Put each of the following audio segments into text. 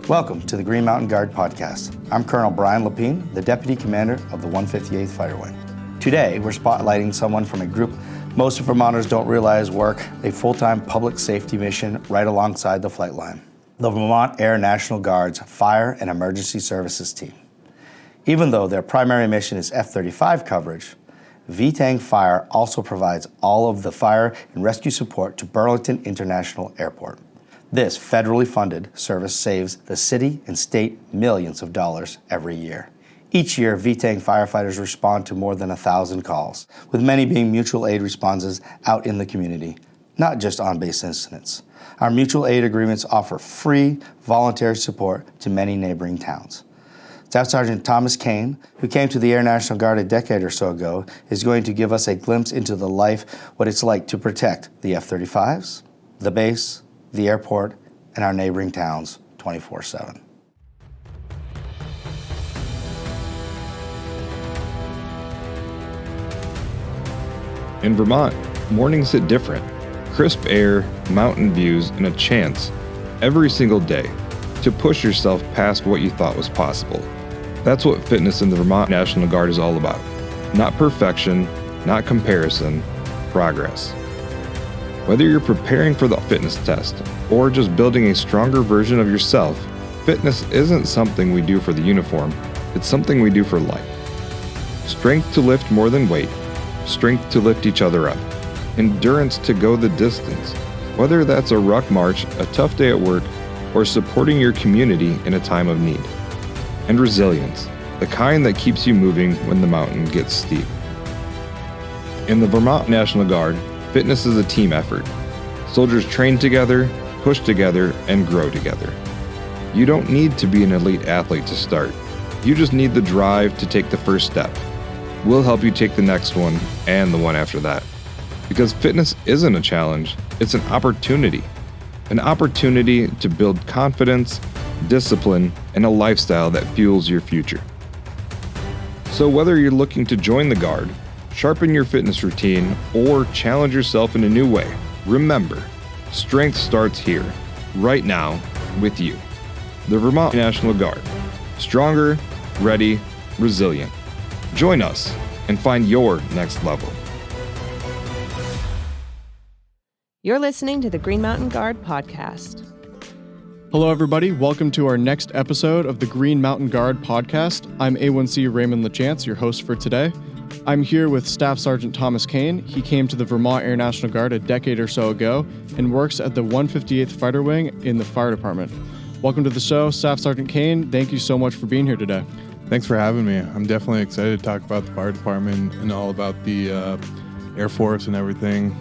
Welcome to the Green Mountain Guard podcast. I'm Colonel Brian Lapine, the Deputy Commander of the 158th Fighter Wing. Today, we're spotlighting someone from a group most of Vermonters don't realize work a full-time public safety mission right alongside the flight line. The Vermont Air National Guard's Fire and Emergency Services team. Even though their primary mission is F-35 coverage, VTANG Fire also provides all of the fire and rescue support to Burlington International Airport. This federally funded service saves the city and state millions of dollars every year. Each year, VTANG firefighters respond to more than 1,000 calls, with many being mutual aid responses out in the community, not just on-base incidents. Our mutual aid agreements offer free, voluntary support to many neighboring towns. Staff Sergeant Thomas Kane, who came to the Air National Guard a decade or so ago, is going to give us a glimpse into the life, what it's like to protect the F-35s, the base, the airport, and our neighboring towns 24/7. In Vermont, mornings hit different. Crisp air, mountain views, and a chance every single day to push yourself past what you thought was possible. That's what fitness in the Vermont National Guard is all about. Not perfection, not comparison, progress. Whether you're preparing for the fitness test or just building a stronger version of yourself, fitness isn't something we do for the uniform, it's something we do for life. Strength to lift more than weight, strength to lift each other up, endurance to go the distance, whether that's a ruck march, a tough day at work, or supporting your community in a time of need. And resilience, the kind that keeps you moving when the mountain gets steep. In the Vermont National Guard, fitness is a team effort. Soldiers train together, push together, and grow together. You don't need to be an elite athlete to start. You just need the drive to take the first step. We'll help you take the next one and the one after that. Because fitness isn't a challenge, it's an opportunity. An opportunity to build confidence, discipline, and a lifestyle that fuels your future. So whether you're looking to join the Guard, sharpen your fitness routine, or challenge yourself in a new way, remember, strength starts here, right now, with you. The Vermont National Guard. Stronger, ready, resilient. Join us and find your next level. You're listening to the Green Mountain Guard podcast. Hello, everybody. Welcome to our next episode of the Green Mountain Guard podcast. I'm A1C Ray LaChance, your host for today. I'm here with Staff Sergeant Thomas Kane. He came to the Vermont Air National Guard a decade or so ago and works at the 158th Fighter Wing in the fire department. Welcome to the show, Staff Sergeant Kane. Thank you so much for being here today. Thanks for having me. I'm definitely excited to talk about the fire department and all about the Air Force and everything.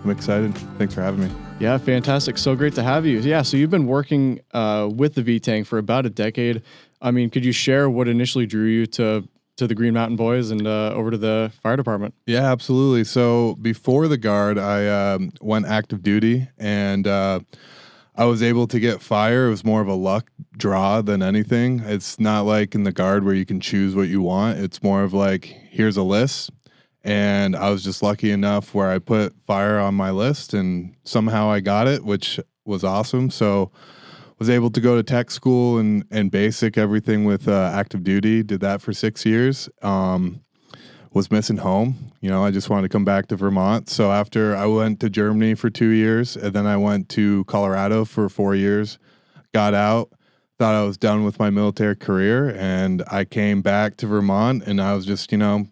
I'm excited. Thanks for having me. Yeah, fantastic. So great to have you. Yeah, so you've been working with the VTANG for about a decade. I mean, could you share what initially drew you to the Green Mountain Boys and over to the fire department? Yeah, absolutely. So before the Guard, I went active duty, and I was able to get fire. It was more of a luck draw than anything. It's not like in the Guard where you can choose what you want. It's more of like, here's a list. And I was just lucky enough where I put fire on my list, and somehow I got it, which was awesome. So was able to go to tech school and basic everything with active duty. Did that for 6 years. Was missing home. You know, I just wanted to come back to Vermont. So after I went to Germany for 2 years, and then I went to Colorado for 4 years, got out, thought I was done with my military career, and I came back to Vermont, and I was just, you know,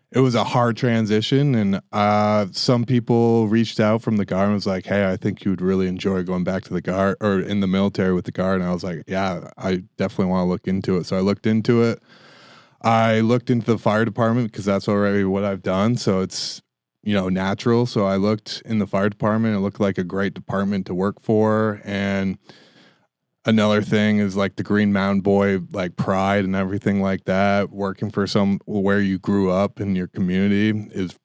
it was a hard transition, and some people reached out from the Guard and was like, hey, I think you would really enjoy going back to the Guard or in the military with the Guard. And I was like, yeah, I definitely want to look into it. So I looked into it. I looked into the fire department because that's already what I've done. So it's, you know, natural. So I looked in the fire department. It looked like a great department to work for. And another thing is like the Green Mountain Boy, like pride and everything like that. Working for where you grew up in your community is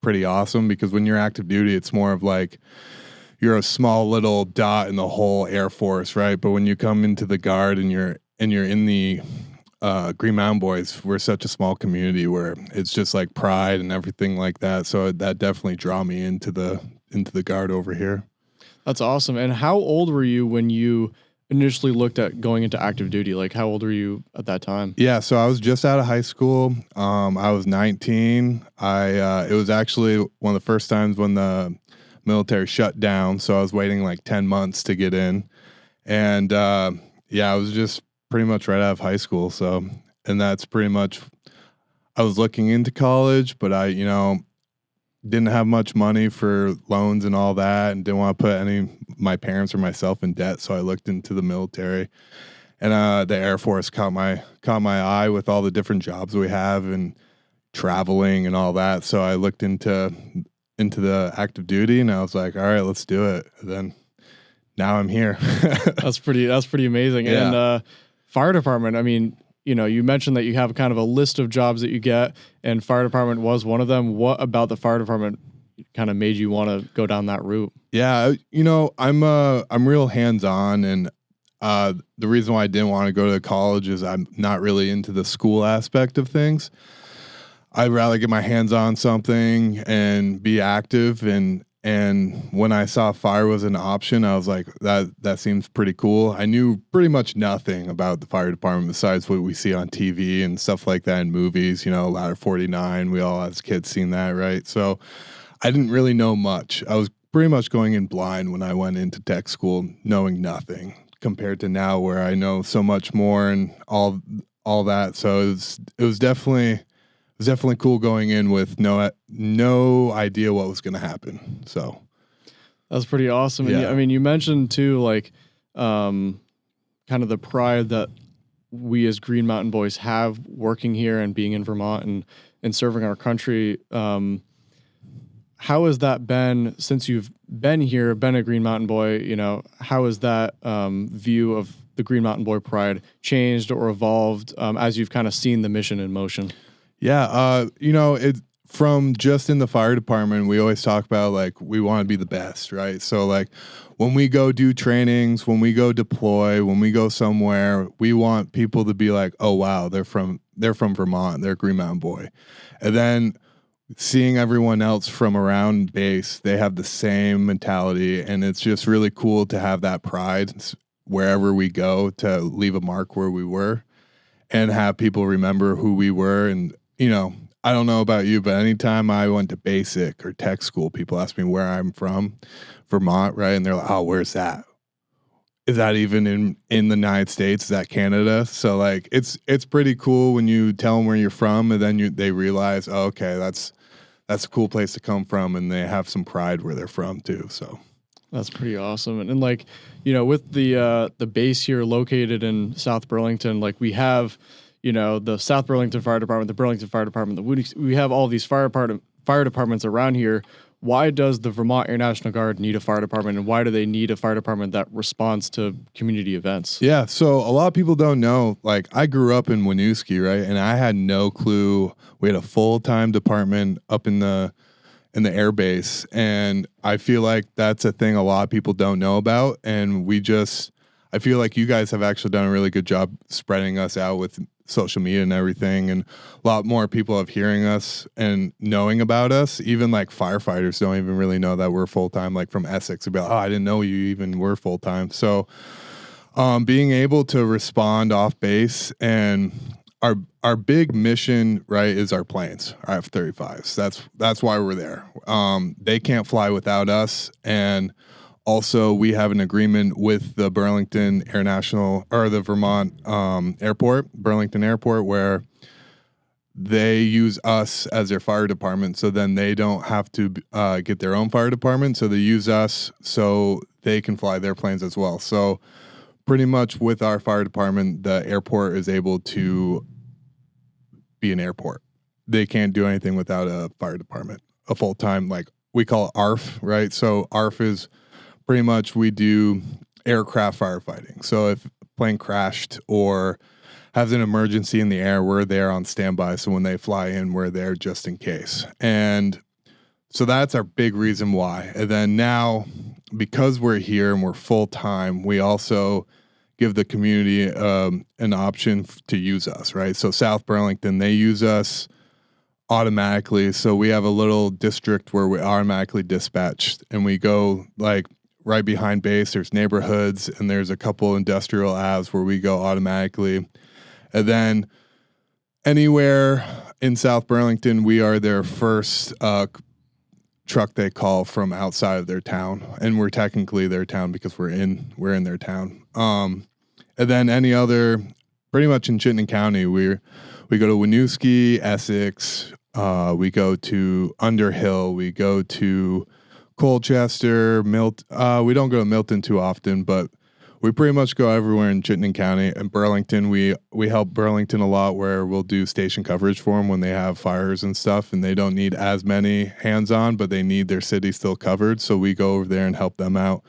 pretty awesome, because when you're active duty, it's more of like you're a small little dot in the whole Air Force, right? But when you come into the Guard and you're in the Green Mountain Boys, we're such a small community where it's just like pride and everything like that. So that definitely draw me into the Guard over here. That's awesome. And how old were you when you initially looked at going into active duty? Like, how old were you at that time? Yeah, so I was just out of high school. I was 19. It was actually one of the first times when the military shut down, so I was waiting like 10 months to get in. And I was just pretty much right out of high school. So, and that's pretty much, I was looking into college, but I, didn't have much money for loans and all that, and didn't want to put any my parents or myself in debt. So I looked into the military, and the Air Force caught my eye with all the different jobs we have and traveling and all that. So I looked into the active duty, and I was like, all right, let's do it. And then now I'm here. That's pretty amazing. Yeah. And fire department, I mean, you mentioned that you have kind of a list of jobs that you get, and fire department was one of them. What about the fire department kind of made you want to go down that route? Yeah, I'm real hands-on, and the reason why I didn't want to go to college is I'm not really into the school aspect of things. I'd rather get my hands on something and be active, and when I saw fire was an option, I was like, that seems pretty cool. I knew pretty much nothing about the fire department besides what we see on TV and stuff like that in movies, Ladder 49. We all as kids seen that, right? So I didn't really know much. I was pretty much going in blind when I went into tech school, knowing nothing compared to now where I know so much more and all that. So it was definitely cool going in with no idea what was going to happen. So that's pretty awesome. Yeah. And I mean, you mentioned too, like, kind of the pride that we as Green Mountain boys have working here and being in Vermont and serving our country. How has that been since you've been here, been a Green Mountain boy? How has that view of the Green Mountain boy pride changed or evolved as you've kind of seen the mission in motion? Yeah, it from just in the fire department, we always talk about like we want to be the best, right? So like when we go do trainings, when we go deploy, when we go somewhere, we want people to be like, "Oh wow, they're from Vermont, they're a Green Mountain boy." And then seeing everyone else from around base, they have the same mentality, and it's just really cool to have that pride wherever we go to leave a mark where we were and have people remember who we were. And I don't know about you, but anytime I went to basic or tech school, people ask me where I'm from, Vermont, right? And they're like, "Oh, where's that? Is that even in the United States? Is that Canada?" So like, it's pretty cool when you tell them where you're from, and then they realize, oh, okay, that's a cool place to come from, and they have some pride where they're from too. So that's pretty awesome. And like, with the base here located in South Burlington, like we have, the South Burlington Fire Department, the Burlington Fire Department, we have all these fire departments around here. Why does the Vermont Air National Guard need a fire department, and why do they need a fire department that responds to community events? Yeah, so a lot of people don't know, like I grew up in Winooski, right? And I had no clue. We had a full-time department up in the air base, and I feel like that's a thing a lot of people don't know about, and I feel like you guys have actually done a really good job spreading us out with social media and everything, and a lot more people have hearing us and knowing about us. Even like firefighters don't even really know that we're full-time, like from Essex. They'd be like, "Oh, I didn't know you even were full-time." So being able to respond off base, and our big mission, right, is our planes, our F-35s. That's why we're there. They can't fly without us, and also, we have an agreement with the Burlington Air National, or the Vermont Airport, Burlington Airport, where they use us as their fire department. So then they don't have to get their own fire department. So they use us so they can fly their planes as well. So pretty much with our fire department, the airport is able to be an airport. They can't do anything without a fire department, a full-time, like we call it ARF, right? So ARF is pretty much we do aircraft firefighting. So if a plane crashed or has an emergency in the air, we're there on standby. So when they fly in, we're there just in case. And so that's our big reason why. And then now, because we're here and we're full time, we also give the community an option to use us, right? So South Burlington, they use us automatically. So we have a little district where we automatically dispatched, and we go like right behind base, there's neighborhoods, and there's a couple industrial aves where we go automatically. And then anywhere in South Burlington, we are their first truck they call from outside of their town, and we're technically their town because we're in their town. And then any other, pretty much in Chittenden County, we go to Winooski, Essex, we go to Underhill, we go to Colchester, Milton. We don't go to Milton too often, but we pretty much go everywhere in Chittenden County. And Burlington, we help Burlington a lot, where we'll do station coverage for them when they have fires and stuff, and they don't need as many hands-on, but they need their city still covered. So we go over there and help them out.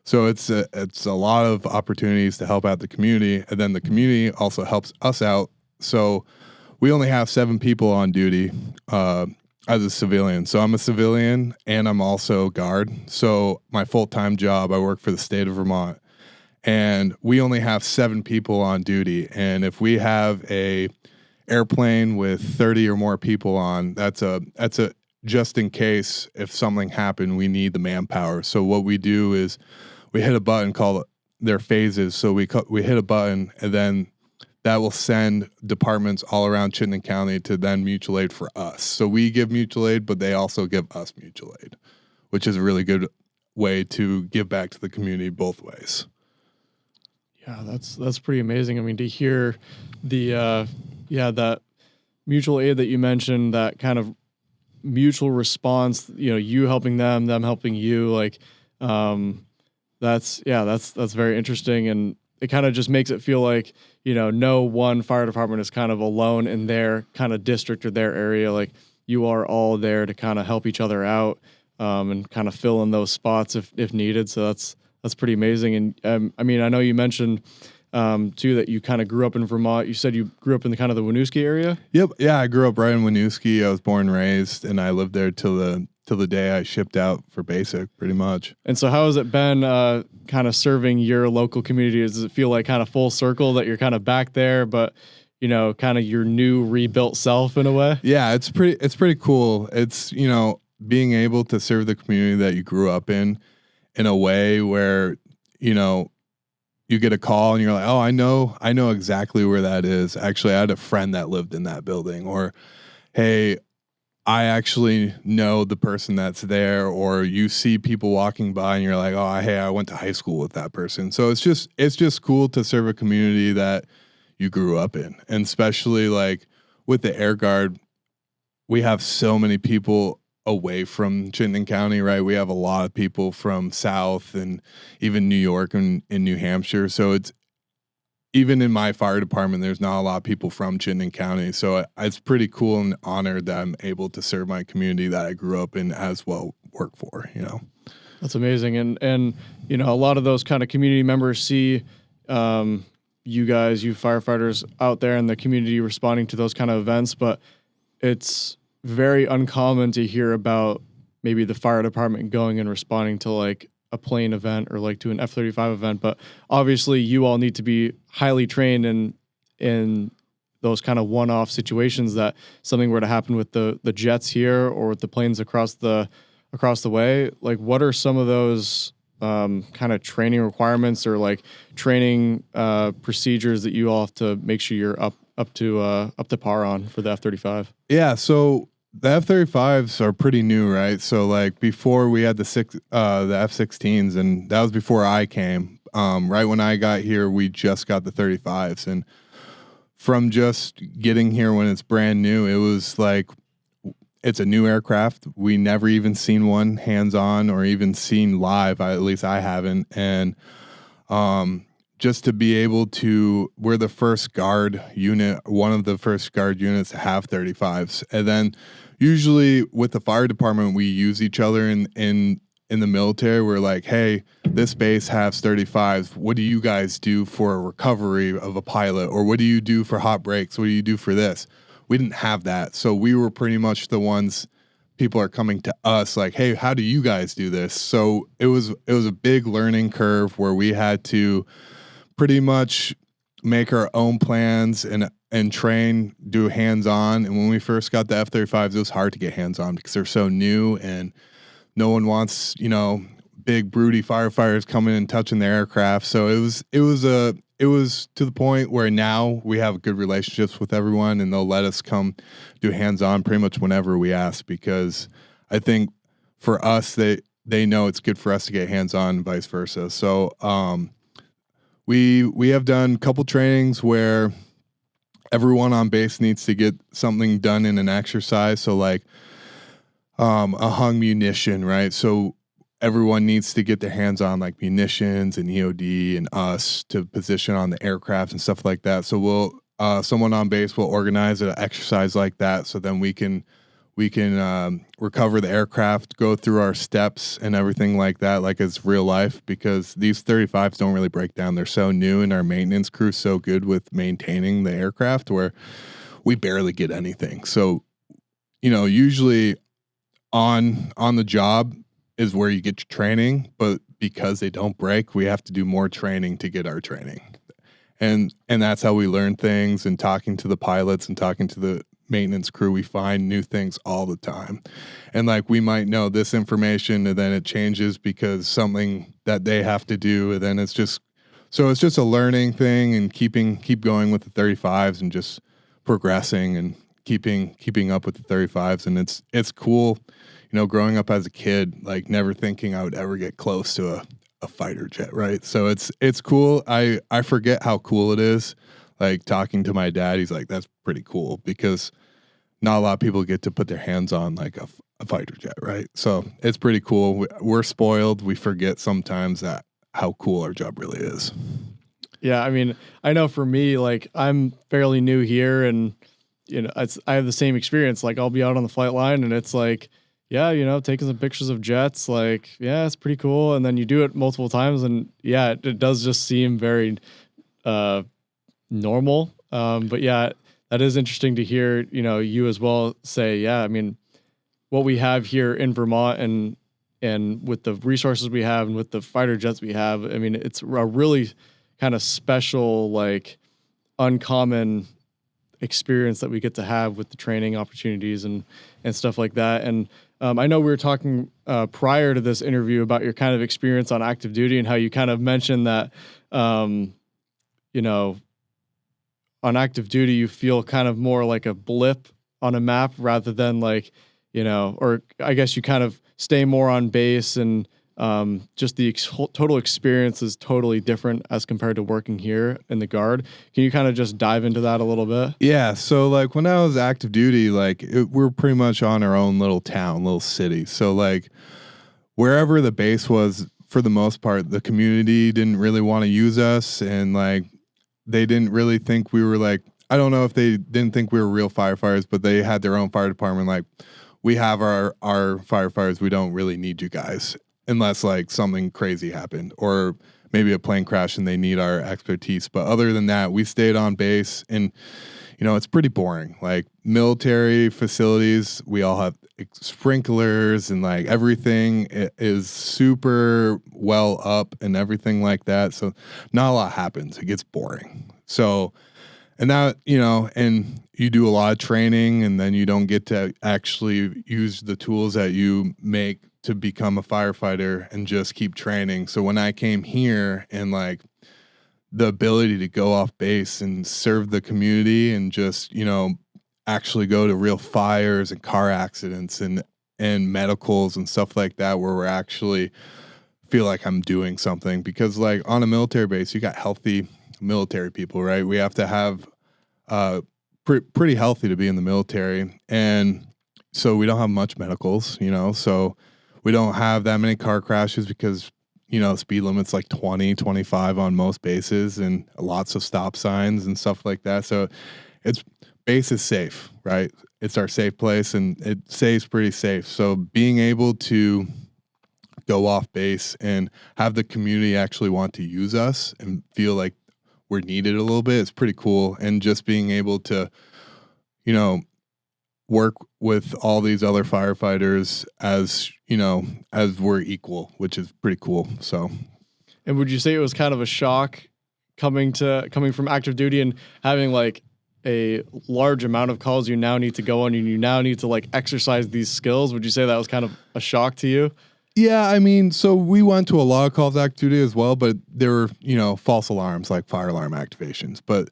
So it's a lot of opportunities to help out the community, and then the community also helps us out. So we only have 7 people on duty as a civilian. So I'm a civilian and I'm also guard. So my full-time job, I work for the state of Vermont. And we only have 7 people on duty. And if we have a airplane with 30 or more people on, that's a just in case if something happened, we need the manpower. So what we do is we hit a button called their phases. So we hit a button, and then that will send departments all around Chittenden County to then mutual aid for us. So we give mutual aid, but they also give us mutual aid, which is a really good way to give back to the community both ways. Yeah, that's pretty amazing. I mean, to hear the that mutual aid that you mentioned, that kind of mutual response, you helping them helping you, like that's very interesting, and it kind of just makes it feel like, no one fire department is kind of alone in their kind of district or their area. Like, you are all there to kind of help each other out, and kind of fill in those spots if needed. So that's pretty amazing. And I mean, I know you mentioned too that you kind of grew up in Vermont. You said you grew up in the kind of the Winooski area? Yep. Yeah, I grew up right in Winooski. I was born and raised, and I lived there till the day I shipped out for basic, pretty much. And so how has it been kind of serving your local community? Does it feel like kind of full circle that you're kind of back there, but kind of your new rebuilt self in a way? Yeah, it's pretty cool. It's, being able to serve the community that you grew up in a way where, you get a call and you're like, oh, I know exactly where that is. Actually, I had a friend that lived in that building. Or, hey, I actually know the person that's there. Or you see people walking by and you're like, oh, hey, I went to high school with that person. So it's just cool to serve a community that you grew up in. And especially like with the Air Guard, we have so many people away from Chittenden County, right? We have a lot of people from South and even New York and in New Hampshire. So it's, even in my fire department, there's not a lot of people from Chittenden County. So it's pretty cool and honored that I'm able to serve my community that I grew up in as well, work for, That's amazing. And a lot of those kind of community members see you firefighters out there in the community responding to those kind of events, but it's very uncommon to hear about maybe the fire department going and responding to like a plane event or like to an F-35 event. But obviously you all need to be highly trained in those kind of one-off situations that something were to happen with the jets here or with the planes across the way. Like, what are some of those kind of training requirements or like training procedures that you all have to make sure you're up to par on for the F-35? Yeah, so the F-35s are pretty new, right? So like before we had the F-16s, and that was before I came. Right when I got here, we just got the 35s, and from just getting here when it's brand new, it was like, it's a new aircraft. We never even seen one hands-on or even seen live. At least I haven't. And just to be able to, we're the first guard unit, one of the first guard units to have 35s. And then usually with the fire department, we use each other in the military. We're like, hey, this base has 35s. What do you guys do for a recovery of a pilot? Or what do you do for hot breaks? What do you do for this? We didn't have that. So we were pretty much the ones, people are coming to us like, hey, how do you guys do this? So it was a big learning curve where we had to pretty much make our own plans and train, do hands-on. And when we first got the F-35s, it was hard to get hands-on because they're so new and no one wants, big broody firefighters coming and touching the aircraft. So it was to the point where now we have good relationships with everyone, and they'll let us come do hands-on pretty much whenever we ask, because I think for us, they know it's good for us to get hands-on and vice versa. So we have done a couple trainings where everyone on base needs to get something done in an exercise. So like a hung munition, right? So everyone needs to get their hands on like munitions and EOD and us to position on the aircraft and stuff like that. So we'll someone on base will organize an exercise like that, so then we can recover the aircraft, go through our steps and everything like that, like it's real life, because these 35s don't really break down. They're so new, and our maintenance crew's so good with maintaining the aircraft where we barely get anything. So, usually on the job is where you get your training, but because they don't break, we have to do more training to get our training. And that's how we learn things, and talking to the pilots and talking to the maintenance crew, we find new things all the time. And like, we might know this information and then it changes because something that they have to do, and then it's just a learning thing, and keep going with the 35s and just progressing and keeping up with the 35s. And it's cool, growing up as a kid, like never thinking I would ever get close to a fighter jet, right? So it's cool. I forget how cool it is. Like, talking to my dad, he's like, that's pretty cool, because not a lot of people get to put their hands on like a fighter jet, right? So it's pretty cool. We're spoiled. We forget sometimes that how cool our job really is. Yeah, I mean, I know for me, like, I'm fairly new here, and I have the same experience. Like, I'll be out on the flight line, and it's like, yeah, taking some pictures of jets, like, yeah, it's pretty cool. And then you do it multiple times, and yeah, it does just seem very normal. But yeah, that is interesting to hear, you as well say, yeah, I mean, what we have here in Vermont and with the resources we have and with the fighter jets we have, I mean, it's a really kind of special, like, uncommon experience that we get to have with the training opportunities and stuff like that. And I know we were talking prior to this interview about your kind of experience on active duty, and how you kind of mentioned that, on active duty, you feel kind of more like a blip on a map rather than like, or I guess you kind of stay more on base, and just the total experience is totally different as compared to working here in the Guard. Can you kind of just dive into that a little bit? Yeah. So like, when I was active duty, like we're pretty much on our own little town, little city. So like, wherever the base was, for the most part, the community didn't really want to use us, and like, they didn't really think we were like, I don't know if they didn't think we were real firefighters, but they had their own fire department. Like, we have our firefighters. We don't really need you guys unless like something crazy happened, or maybe a plane crash and they need our expertise. But other than that, we stayed on base, and it's pretty boring. Like, military facilities, we all have sprinklers, and like everything is super well up and everything like that. So not a lot happens. It gets boring. So, and that, and you do a lot of training, and then you don't get to actually use the tools that you make to become a firefighter, and just keep training. So when I came here, and like, the ability to go off base and serve the community, and just, actually go to real fires and car accidents and medicals and stuff like that, where we're actually feel like I'm doing something. Because like, on a military base, you got healthy military people, right? We have to have pretty healthy to be in the military. And so we don't have much medicals, so we don't have that many car crashes, because speed limit's like 20, 25 on most bases, and lots of stop signs and stuff like that. So base is safe, right? It's our safe place, and it stays pretty safe. So being able to go off base and have the community actually want to use us and feel like we're needed a little bit is pretty cool. And just being able to, work with all these other firefighters as we're equal, which is pretty cool. So, and would you say it was kind of a shock coming from active duty and having like a large amount of calls you now need to go on, and you now need to like exercise these skills? Would you say that was kind of a shock to you? Yeah, I mean, so we went to a lot of calls active duty as well, but there were, false alarms like fire alarm activations. But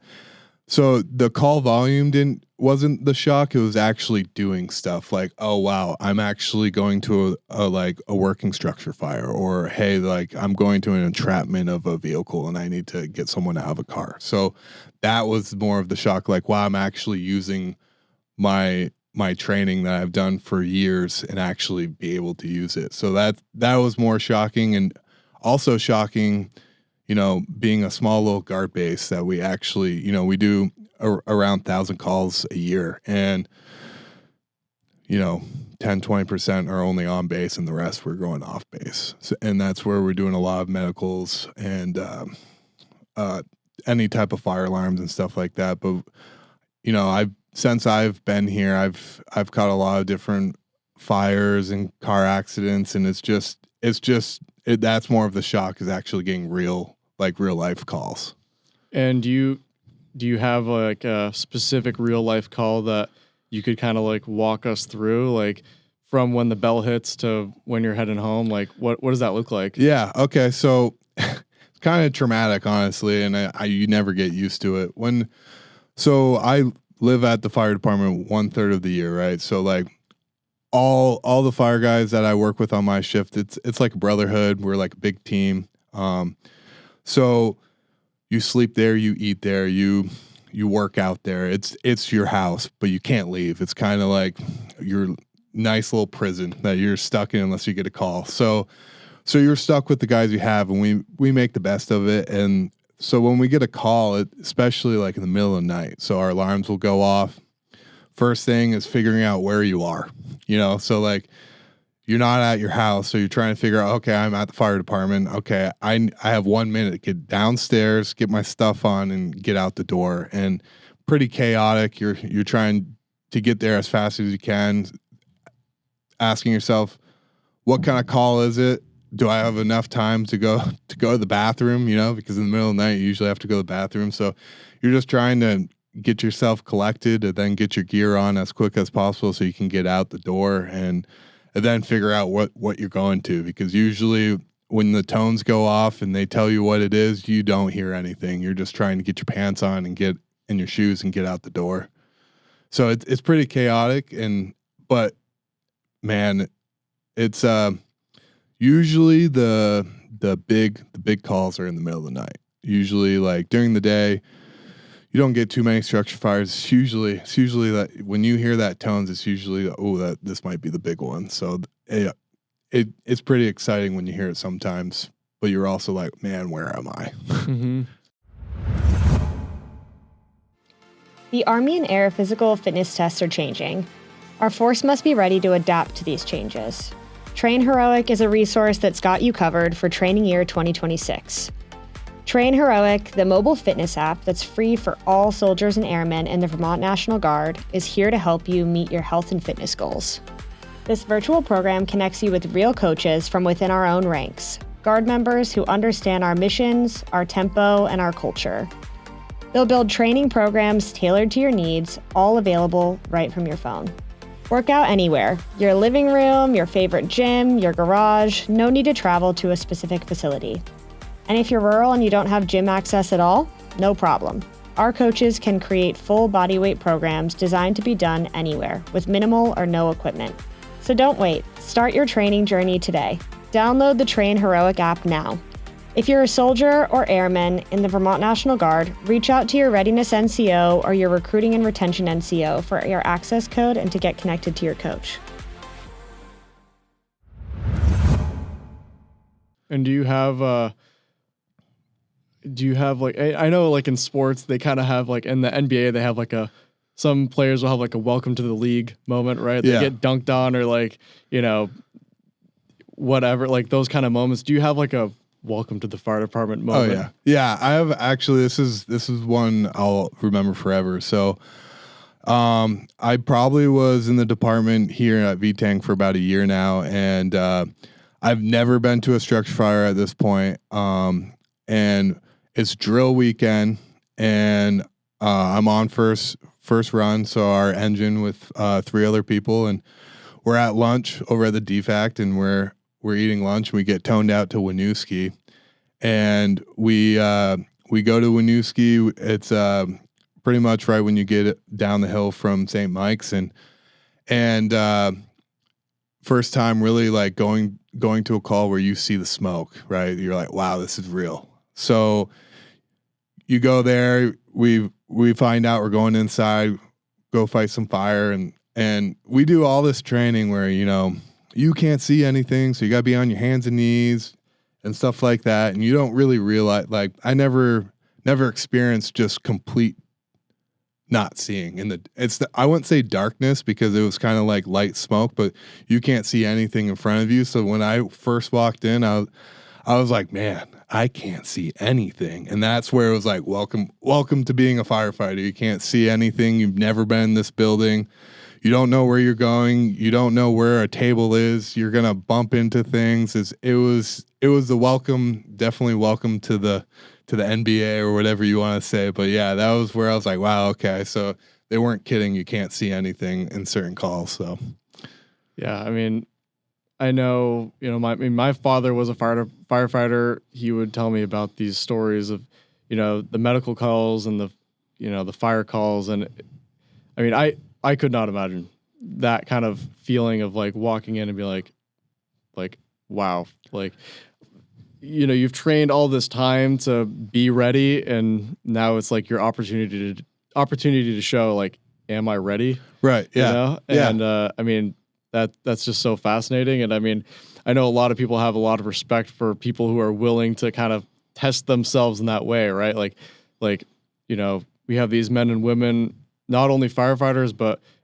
so the call volume wasn't the shock. It was actually doing stuff like, oh wow, I'm actually going to a working structure fire, or hey, like I'm going to an entrapment of a vehicle and I need to get someone out of a car. So that was more of the shock, like, wow, I'm actually using my training that I've done for years and actually be able to use it. So that was more shocking, and also shocking, being a small little guard base that we actually, we do around 1,000 calls a year, and 10-20% are only on base and the rest we're going off base. So, and that's where we're doing a lot of medicals and any type of fire alarms and stuff like that. But since I've been here, I've caught a lot of different fires and car accidents, and that's more of the shock, is actually getting real life calls. And do you have like a specific real life call that you could kind of like walk us through, like from when the bell hits to when you're heading home? Like what does that look like? Yeah. Okay. So it's kind of traumatic, honestly, and you never get used to it. So I live at the fire department 1/3 of the year, right? So like all the fire guys that I work with on my shift, it's like a brotherhood. We're like a big team. So you sleep there, you eat there, you work out there. It's your house, but you can't leave. It's kind of like your nice little prison that you're stuck in unless you get a call. So you're stuck with the guys you have, and we make the best of it. And so when we get a call, especially like in the middle of the night, so our alarms will go off. First thing is figuring out where you are, so like you're not at your house. So you're trying to figure out, okay, I'm at the fire department. Okay, I have 1 minute to get downstairs, get my stuff on, and get out the door. And pretty chaotic. You're trying to get there as fast as you can, asking yourself, what kind of call is it? Do I have enough time to go to the bathroom? Because in the middle of the night, you usually have to go to the bathroom. So you're just trying to get yourself collected and then get your gear on as quick as possible so you can get out the door and then figure out what you're going to. Because usually when the tones go off and they tell you what it is, you don't hear anything. You're just trying to get your pants on and get in your shoes and get out the door. So it's pretty chaotic, but man, it's usually the big calls are in the middle of the night. Usually, like during the day, you don't get too many structure fires. It's usually that when you hear that tones, it's usually that this might be the big one. So it's pretty exciting when you hear it sometimes, but you're also like, man, where am I? Mm-hmm. The Army and Air physical fitness tests are changing. Our force must be ready to adapt to these changes. Train Heroic is a resource that's got you covered for training year 2026. Train Heroic, the mobile fitness app that's free for all soldiers and airmen in the Vermont National Guard, is here to help you meet your health and fitness goals. This virtual program connects you with real coaches from within our own ranks, Guard members who understand our missions, our tempo, and our culture. They'll build training programs tailored to your needs, all available right from your phone. Work out anywhere, your living room, your favorite gym, your garage, no need to travel to a specific facility. And if you're rural and you don't have gym access at all, no problem. Our coaches can create full bodyweight programs designed to be done anywhere with minimal or no equipment. So don't wait, start your training journey today. Download the Train Heroic app now. If you're a soldier or airman in the Vermont National Guard, reach out to your Readiness NCO or your Recruiting and Retention NCO for your access code and to get connected to your coach. And do you have like, I know like in sports, they kind of have like in the NBA, they have like some players will have like a welcome to the league moment, right? They get dunked on or like, whatever, like those kind of moments. Do you have like a welcome to the fire department moment? Oh yeah. I have actually, this is one I'll remember forever. So, I probably was in the department here at VTANG for about a year now. And, I've never been to a structure fire at this point. And it's drill weekend and, I'm on first run. So our engine with, 3 other people, and we're at lunch over at the DFACT, and we're we're eating lunch and we get toned out to Winooski, and we go to Winooski. It's pretty much right when you get down the hill from St. Mike's, and first time really like going to a call where you see the smoke, right? You're like, wow, this is real. So you go there, we find out we're going inside, go fight some fire, and we do all this training where, you know, you can't see anything, so you gotta be on your hands and knees and stuff like that. And you don't really realize, like, I never experienced just complete not seeing I wouldn't say darkness, because it was kind of like light smoke, but you can't see anything in front of you. So when I first walked in, I was like, man, I can't see anything. And that's where it was like, welcome to being a firefighter. You can't see anything. You've never been in this building. You don't know where you're going. You don't know where a table is. You're going to bump into things. It was the welcome, definitely welcome to the NBA or whatever you want to say. But yeah, that was where I was like, wow, okay. So they weren't kidding. You can't see anything in certain calls. So yeah, I mean, I know, you know, my father was a firefighter. He would tell me about these stories of, you know, the medical calls and the fire calls. And I mean, I could not imagine that kind of feeling of like walking in and be like, wow, like, you know, you've trained all this time to be ready, and now it's like your opportunity to show, like, am I ready? Right. Yeah. You know? And I mean, that's just so fascinating. And I mean, I know a lot of people have a lot of respect for people who are willing to kind of test themselves in that way, right? Like, you know, we have these men and women, not only firefighters,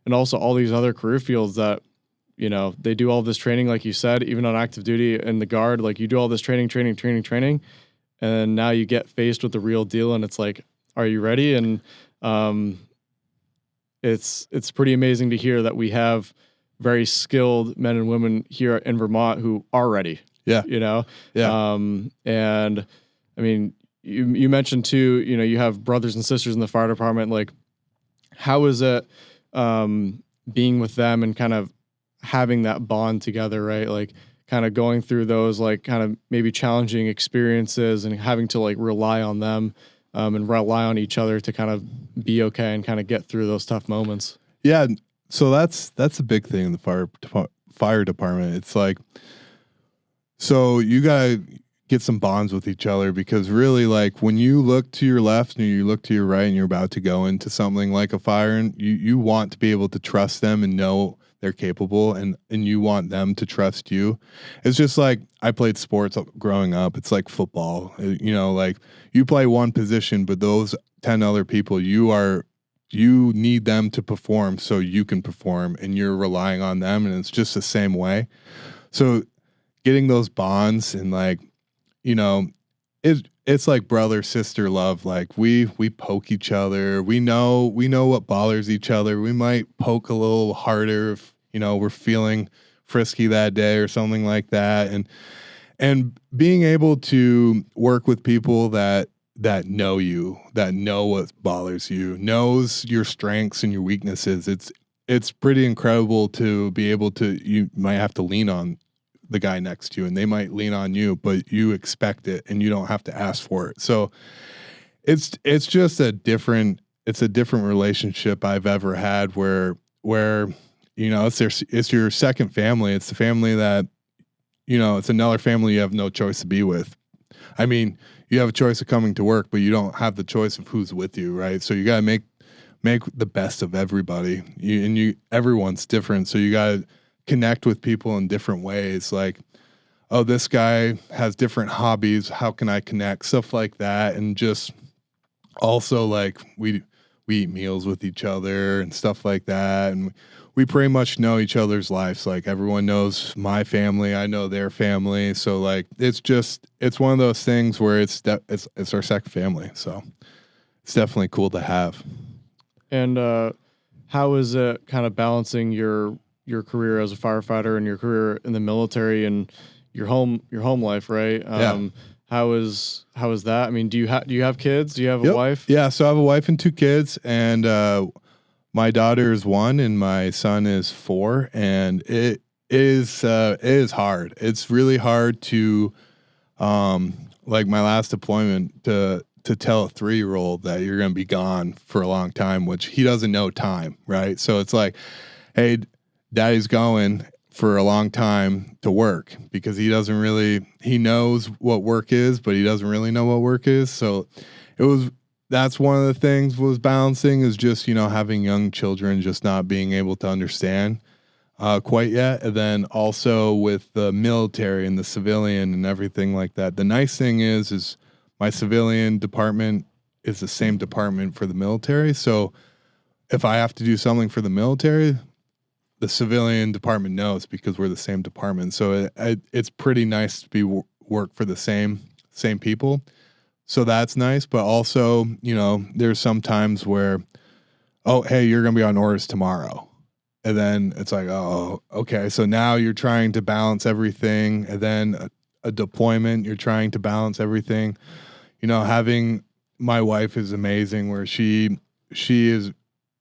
and also all these other career fields that, you know, they do all this training, like you said, even on active duty in the Guard, like you do all this training, and now you get faced with the real deal, and it's like, are you ready? And it's pretty amazing to hear that we have very skilled men and women here in Vermont who are ready. Yeah. You know? Yeah. And I mean, you mentioned too, you know, you have brothers and sisters in the fire department. Like, how is it being with them and kind of having that bond together, right? Like, kind of going through those, like, kind of maybe challenging experiences and having to, like, rely on them and rely on each other to kind of be okay and kind of get through those tough moments. Yeah. So that's a big thing in the fire department. It's like, so you gotta get some bonds with each other, because really, like, when you look to your left and you look to your right and you're about to go into something like a fire, and you want to be able to trust them and know they're capable, and you want them to trust you. It's just like, I played sports growing up. It's like football, you know, like, you play one position, but those 10 other people, you need them to perform so you can perform, and you're relying on them. And it's just the same way. So getting those bonds and, like, you know, it's like brother sister love. Like, we poke each other. We know what bothers each other. We might poke a little harder if, you know, we're feeling frisky that day or something like that. And being able to work with people that know you, that know what bothers you, knows your strengths and your weaknesses. It's pretty incredible to be able to, you might have to lean on the guy next to you, and they might lean on you, but you expect it and you don't have to ask for it. So it's just a different relationship I've ever had where, you know, it's your second family. It's the family that, you know, it's another family you have no choice to be with. I mean, you have a choice of coming to work, but you don't have the choice of who's with you, right? So you got to make the best of everybody. Everyone's different, so you got to connect with people in different ways. Like, oh, this guy has different hobbies. How can I connect? Stuff like that. And just also, like, we eat meals with each other and stuff like that. And we pretty much know each other's lives. Like, everyone knows my family. I know their family. So, like, it's one of those things where it's our second family. So it's definitely cool to have. And how is it kind of balancing your career as a firefighter and your career in the military and your home life, right? Yeah. How is that? I mean, do you have kids? Do you have a wife? Yeah, so I have a wife and 2 kids, and my daughter is 1 and my son is 4, and it is hard. It's really hard to, like my last deployment, to tell a 3-year-old that you're going to be gone for a long time, which he doesn't know time, right? So it's like, hey, daddy's going for a long time to work, because he knows what work is, but he doesn't really know what work is. So that's one of the things was balancing, is just, having young children just not being able to understand quite yet. And then also with the military and the civilian and everything like that. The nice thing is my civilian department is the same department for the military. So if I have to do something for the military, the civilian department knows, because we're the same department. So it's pretty nice to work for the same people. So that's nice. But also, there's some times where, oh, hey, you're going to be on orders tomorrow. And then it's like, oh, okay. So now you're trying to balance everything. And then a deployment, you're trying to balance everything. Having my wife is amazing, where she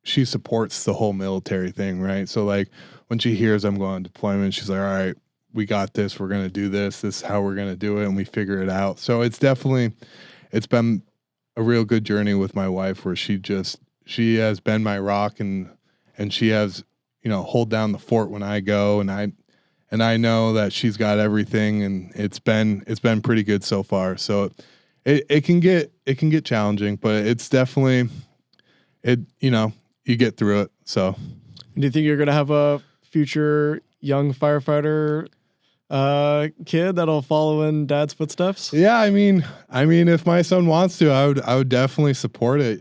supports the whole military thing, right? So like when she hears I'm going on deployment, she's like, all right, we got this. We're going to do this. This is how we're going to do it. And we figure it out. So it's been a real good journey with my wife, where she has been my rock, and she has, hold down the fort when I go, and I know that she's got everything, and it's been pretty good so far. So it can get challenging, but it's definitely, you get through it. So Do you think you're going to have a future young firefighter kid that'll follow in dad's footsteps? Yeah, I mean, if my son wants to, I would definitely support it.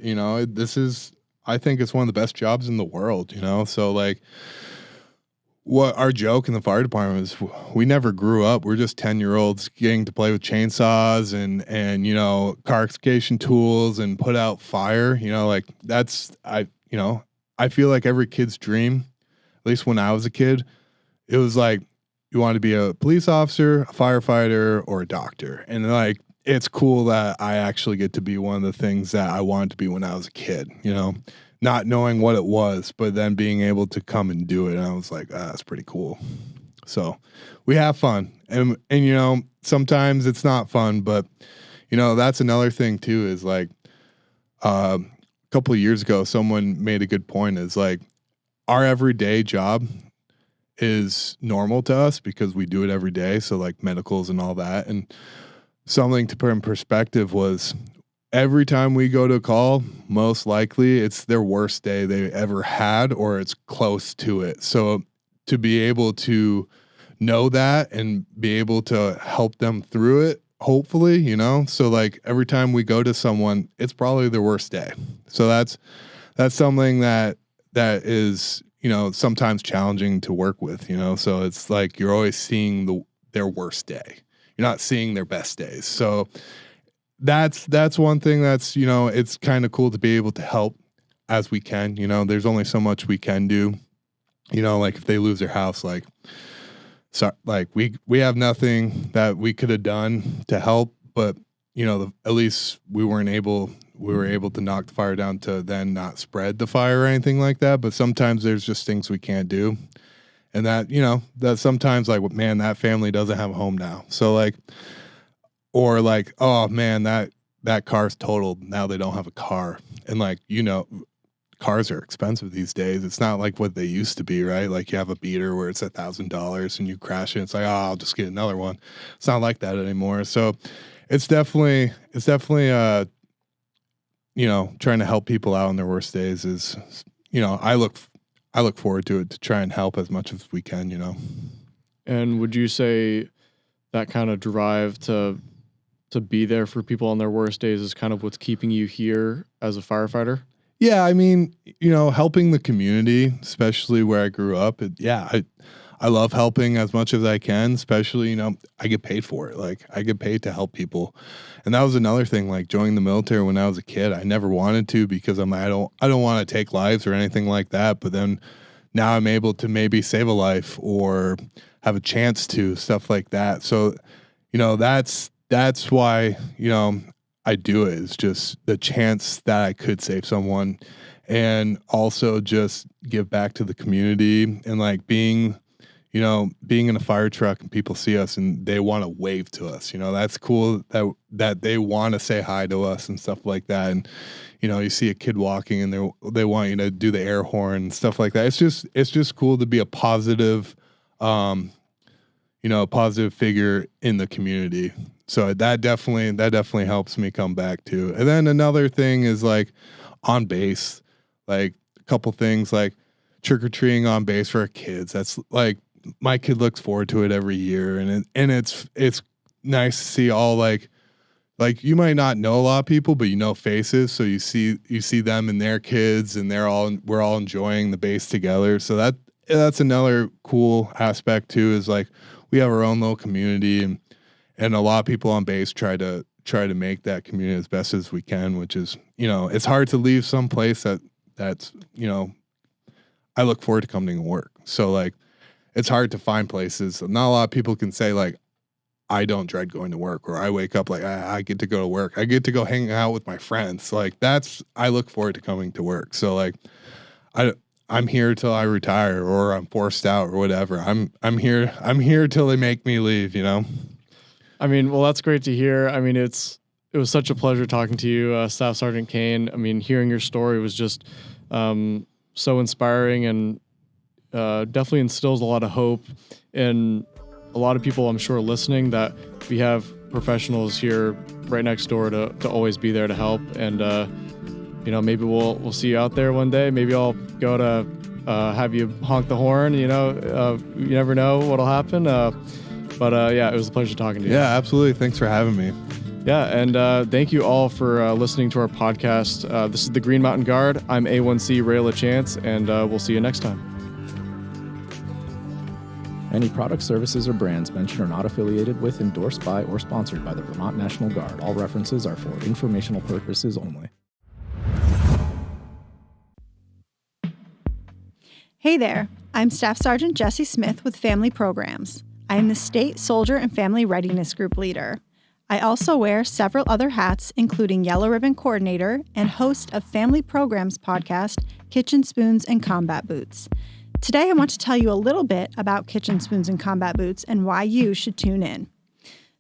I think it's one of the best jobs in the world, So like, what our joke in the fire department is, we never grew up. We're just 10-year-olds getting to play with chainsaws and car excavation tools and put out fire. Like I feel like every kid's dream, at least when I was a kid, it was like, you want to be a police officer, a firefighter, or a doctor. And like, it's cool that I actually get to be one of the things that I wanted to be when I was a kid, not knowing what it was, but then being able to come and do it. And I was like, that's pretty cool. So we have fun. And sometimes it's not fun, but that's another thing too, is like, a couple of years ago, someone made a good point, is like, our everyday job is normal to us because we do it every day. So like medicals and all that. And something to put in perspective was, every time we go to a call, most likely it's their worst day they ever had, or it's close to it. So to be able to know that and be able to help them through it, hopefully, so like every time we go to someone, it's probably their worst day. So that's something that is, sometimes challenging to work with, so it's like, you're always seeing their worst day. You're not seeing their best days. So that's one thing that's, it's kind of cool to be able to help as we can. There's only so much we can do. Like if they lose their house, like we have nothing that we could have done to help, but at least we were able to knock the fire down to then not spread the fire or anything like that. But sometimes there's just things we can't do. And that, that sometimes like, man, that family doesn't have a home now. So like, or like, oh man, that car's totaled. Now they don't have a car. And like, cars are expensive these days. It's not like what they used to be, right? Like you have a beater where it's $1,000 and you crash it. It's like, oh, I'll just get another one. It's not like that anymore. So it's definitely, trying to help people out on their worst days is, I look forward to it, to try and help as much as we can, And would you say that kind of drive to be there for people on their worst days is kind of what's keeping you here as a firefighter? Yeah, I mean, helping the community, especially where I grew up. I love helping as much as I can, especially, I get paid for it. Like I get paid to help people. And that was another thing, like joining the military when I was a kid. I never wanted to, because I don't want to take lives or anything like that. But then now I'm able to maybe save a life or have a chance to, stuff like that. So, that's why, I do it, is just the chance that I could save someone, and also just give back to the community, and like being, being in a fire truck and people see us and they want to wave to us, that's cool that they want to say hi to us and stuff like that. And, you see a kid walking and they want you to do the air horn and stuff like that. It's just cool to be a positive, positive figure in the community. So that definitely helps me come back too. And then another thing is like on base, like a couple things like trick-or-treating on base for our kids. That's like, my kid looks forward to it every year. And it's nice to see all like you might not know a lot of people, but faces. So you see them and their kids and we're all enjoying the base together. So that's another cool aspect too, is like we have our own little community and a lot of people on base try to make that community as best as we can, which is, it's hard to leave some place that's, I look forward to coming to work. So like, it's hard to find places. Not a lot of people can say like, I don't dread going to work, or I wake up like I get to go to work. I get to go hang out with my friends. Like I look forward to coming to work. So like, I'm here till I retire or I'm forced out or whatever. I'm here till they make me leave, I mean, well, that's great to hear. I mean, it was such a pleasure talking to you, Staff Sergeant Kane. I mean, hearing your story was just so inspiring and definitely instills a lot of hope in a lot of people, I'm sure, listening, that we have professionals here right next door to always be there to help. And, maybe we'll see you out there one day. Maybe I'll go to have you honk the horn, you never know what'll happen. Yeah, it was a pleasure talking to you. Yeah, absolutely. Thanks for having me. Yeah, and thank you all for listening to our podcast. This is the Green Mountain Guard. I'm A1C Ray LaChance, and we'll see you next time. Any products, services, or brands mentioned are not affiliated with, endorsed by, or sponsored by the Vermont National Guard. All references are for informational purposes only. Hey there, I'm Staff Sergeant Jesse Smith with Family Programs. I am the State Soldier and Family Readiness Group Leader. I also wear several other hats, including Yellow Ribbon Coordinator and host of Family Programs podcast, Kitchen Spoons and Combat Boots. Today I want to tell you a little bit about Kitchen Spoons and Combat Boots and why you should tune in.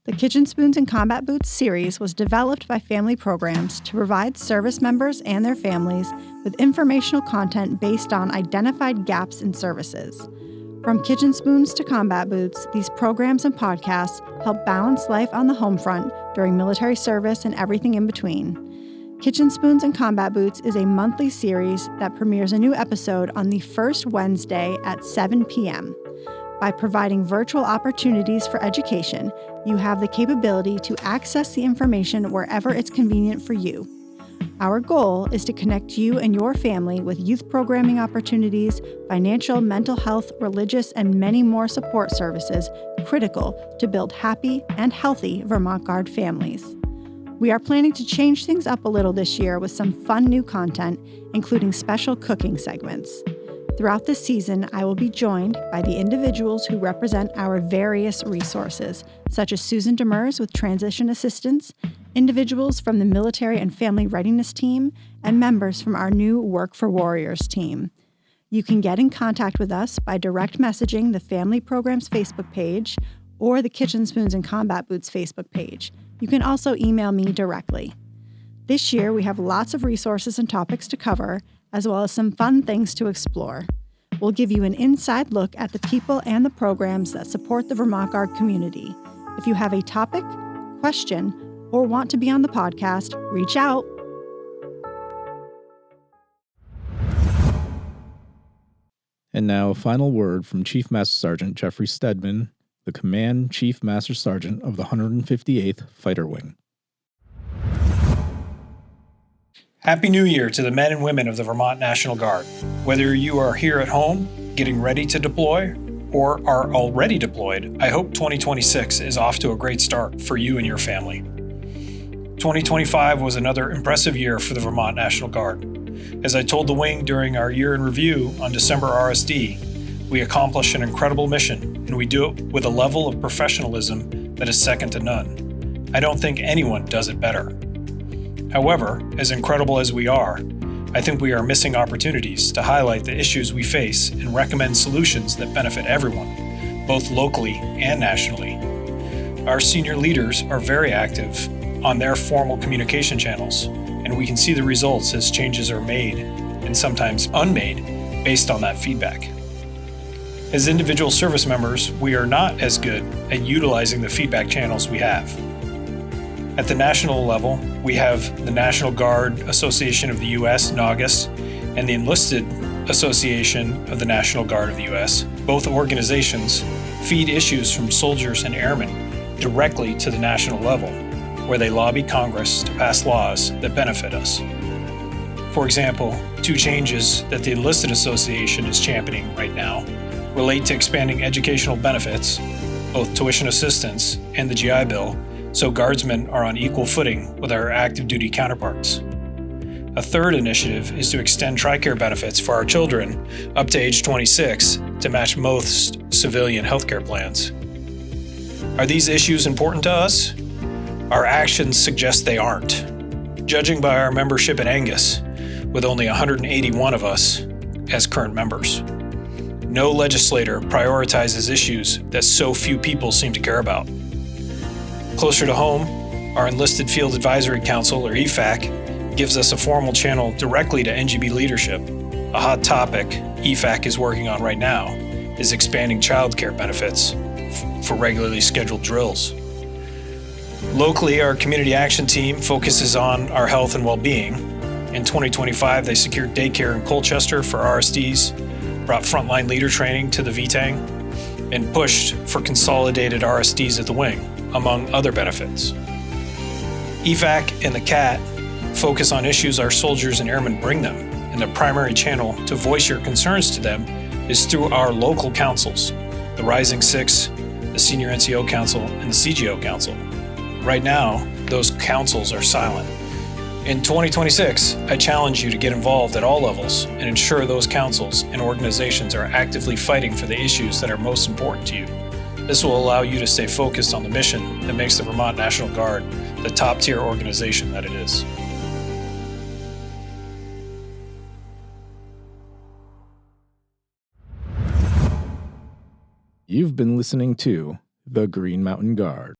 The Kitchen Spoons and Combat Boots series was developed by Family Programs to provide service members and their families with informational content based on identified gaps in services. From Kitchen Spoons to Combat Boots, these programs and podcasts help balance life on the home front during military service and everything in between. Kitchen Spoons and Combat Boots is a monthly series that premieres a new episode on the first Wednesday at 7 p.m. By providing virtual opportunities for education, you have the capability to access the information wherever it's convenient for you. Our goal is to connect you and your family with youth programming opportunities, financial, mental health, religious, and many more support services critical to build happy and healthy Vermont Guard families. We are planning to change things up a little this year with some fun new content, including special cooking segments. Throughout this season, I will be joined by the individuals who represent our various resources, such as Susan Demers with Transition Assistance, individuals from the Military and Family Readiness Team, and members from our new Work for Warriors team. You can get in contact with us by direct messaging the Family Programs Facebook page or the Kitchen Spoons and Combat Boots Facebook page. You can also email me directly. This year, we have lots of resources and topics to cover, as well as some fun things to explore. We'll give you an inside look at the people and the programs that support the Vermont Guard community. If you have a topic, question, or want to be on the podcast, reach out. And now a final word from Chief Master Sergeant Jeffrey Stedman, the Command Chief Master Sergeant of the 158th Fighter Wing. Happy New Year to the men and women of the Vermont National Guard. Whether you are here at home, getting ready to deploy, or are already deployed, I hope 2026 is off to a great start for you and your family. 2025 was another impressive year for the Vermont National Guard. As I told the wing during our year in review on December RSD, we accomplished an incredible mission, and we do it with a level of professionalism that is second to none. I don't think anyone does it better. However, as incredible as we are, I think we are missing opportunities to highlight the issues we face and recommend solutions that benefit everyone, both locally and nationally. Our senior leaders are very active on their formal communication channels, and we can see the results as changes are made and sometimes unmade based on that feedback. As individual service members, we are not as good at utilizing the feedback channels we have. At the national level, we have the National Guard Association of the U.S., NGAUS, and the Enlisted Association of the National Guard of the U.S. Both organizations feed issues from soldiers and airmen directly to the national level, where they lobby Congress to pass laws that benefit us. For example, two changes that the Enlisted Association is championing right now relate to expanding educational benefits, both tuition assistance and the GI Bill, so Guardsmen are on equal footing with our active duty counterparts. A third initiative is to extend TRICARE benefits for our children up to age 26 to match most civilian healthcare plans. Are these issues important to us? Our actions suggest they aren't. Judging by our membership at NGAUS, with only 181 of us as current members. No legislator prioritizes issues that so few people seem to care about. Closer to home, our Enlisted Field Advisory Council, or EFAC, gives us a formal channel directly to NGB leadership. A hot topic EFAC is working on right now is expanding child care benefits for regularly scheduled drills. Locally, our community action team focuses on our health and well-being. In 2025, they secured daycare in Colchester for RSDs, brought frontline leader training to the VTANG, and pushed for consolidated RSDs at the wing, among other benefits. EFAC and the CAT focus on issues our soldiers and airmen bring them, and the primary channel to voice your concerns to them is through our local councils, the Rising Six, the Senior NCO Council, and the CGO Council. Right now, those councils are silent. In 2026, I challenge you to get involved at all levels and ensure those councils and organizations are actively fighting for the issues that are most important to you. This will allow you to stay focused on the mission that makes the Vermont National Guard the top-tier organization that it is. You've been listening to The Green Mountain Guard.